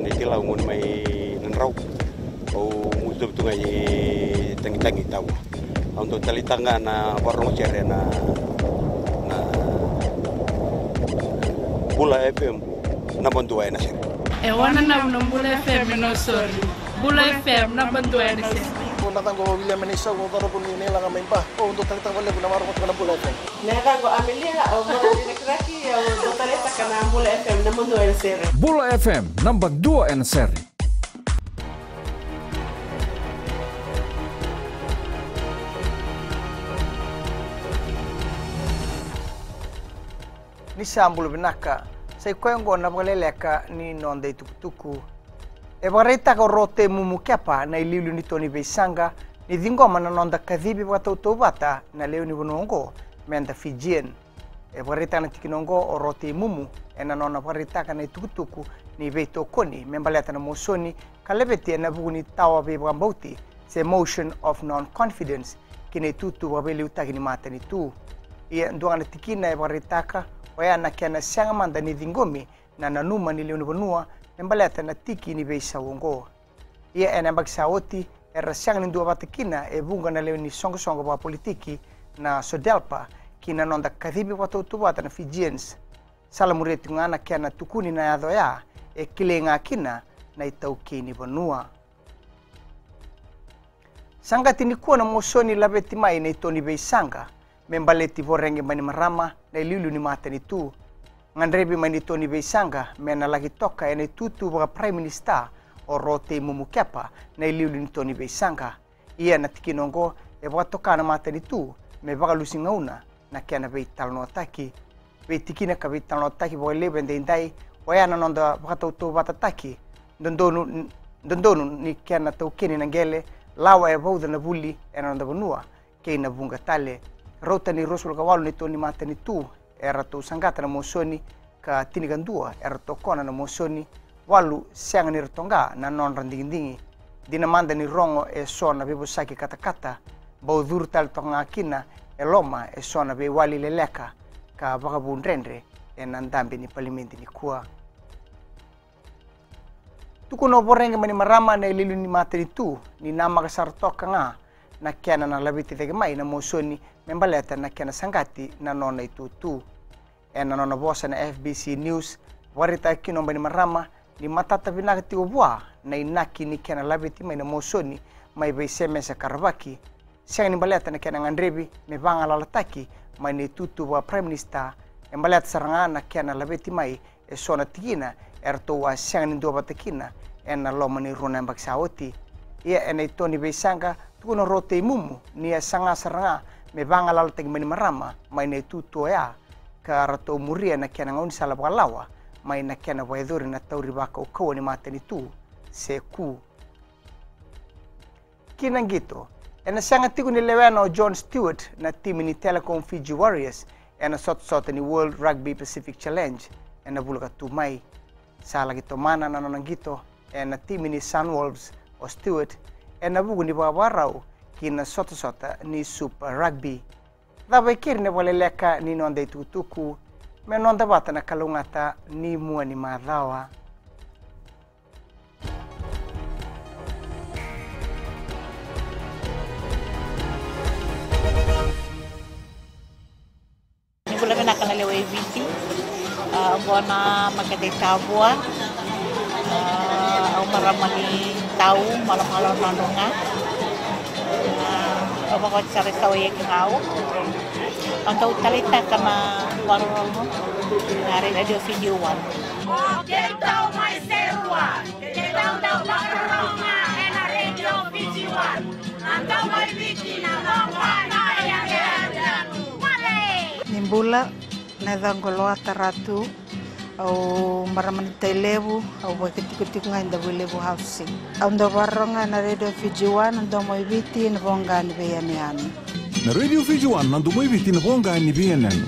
ni tila ngun mai nanrau o mutu tu ngai tangi tahu untuk talitanga na warung cere na Bula FM na bantuan na sir wana na Bula FM no sorry Bula FM na bantuan na sir natang ko William Menisa ko taro po ni nila ngamain pa o untuk talitang wala ko na maro ko na Bula FM nega ko Amelia o mo direkraki o dotareta kana Bula FM na bantuan na sir Bula FM number 2 en seri. Ni sambul binaka sai koengo na baleleka ni nonde tukutuku e bareta ko rote mumu kepa na ililu ni toni beisanga ni dingoma na nonda kadhibi watoto bata na leo ni bonongo menda Fijian e bareta na tikinongo o rote mumu e na nona bareta kana tukutuku ni beto koni membaleta na mosoni kalebeti na buguni tawa be bambauti se motion of non confidence kine tutu wabeli utagini mata ni tu ia nduanga tikina e baretaka waya na kiana sianga manda ni dingomi na nanuma ni leoni bonua membaleta na tiki ni beisa wongo ia ena baksaoti era sianga ni dua batikina e bunga na leoni songo ba politiki na Sodelpa kina nonda kadhibi watoto bata na Fijians salamureti ngana kiana tukuni na yadoya e kilenga kina na itauki ni bonua sangati ni kuona mosoni labeti mai na itoni beisanga membaleti vorenge mani marama na ililu ni matani tu ngandrebi mani toni beisanga mena lagi toka ene tutu wa prime minister o rote mumukepa na ililu ni toni beisanga ia na tikinongo e watoka na matani tu me baga lusingauna na kiana beitalno ataki beitikina ka beitalno ataki bo lebe ndai waya na nonda bakatauto batataki ndondonu ni kiana taukeni na ngele lawa e bauda na buli e nonda bonua keina bunga tale rota ni rosul kawalu ni toni matani tu era tu sangata na mosoni ka tinigandua era tokona na mosoni walu sianga ni rotonga na non randingi dina manda ni rongo e sona bebo saki kata baudhur tal tonga kina e loma e sona be wali leleka ka bagabun rendre e nandambi ni palimenti ni kua tukuno borenge mani marama na ililu ni matani tu ni nama kasar toka nga na kiana na labiti tege mai na mosoni membaleta na kiana sangati na nona itu tu e na nona bosa na FBC News warita kino mbani marama ni matata binakati obua na inaki ni kiana labiti mai na mosoni mai beiseme sa karabaki siang ni baleta na kiana ngandrebi me banga lalataki mai ni tutu wa prime minister embaleta saranga na kiana labiti mai e sona tigina erto wa siang ni dua batakina e na loma ni runa mbaksaoti ia ene toni beisanga tukuno rote mumu ni sanga saranga me banga lalataki mani marama mai ne tutu ya ka rato muria na kiana ngauni sala balawa mai na kiana waedhuri na tauri baka ukawa ni matani tu seku kinangito ena sanga tiku ni lewano John Stewart na timu ni Telecom Fiji Warriors ena sot ni World Rugby Pacific Challenge ena buluka tumai sala gito mana na nonangito ena timu ni Sunwolves o Stewart ena bugu ni babarau kina sota ni Super Rugby dabai kirne wale leka ni nonde tutuku me nonda bata na kalungata ni mua ni madhawa ni bula mena kana lewe viti bona makate tabua au maramani tau malam-malam nononga apa kau cari tahu yang kau atau talita kama warung hari radio video one okay tahu mai serua tahu warung na radio video one antau mai viti na ngwana yang male nimbula na dangolo ataratu au maramani telebu au bakiti-kiti ngai nda lebu housing au ndo waronga na radio Fijiwan ndo mo ibiti na bonga ni beyaniani na radio Fijiwan ndo mo ibiti na bonga ni beyaniani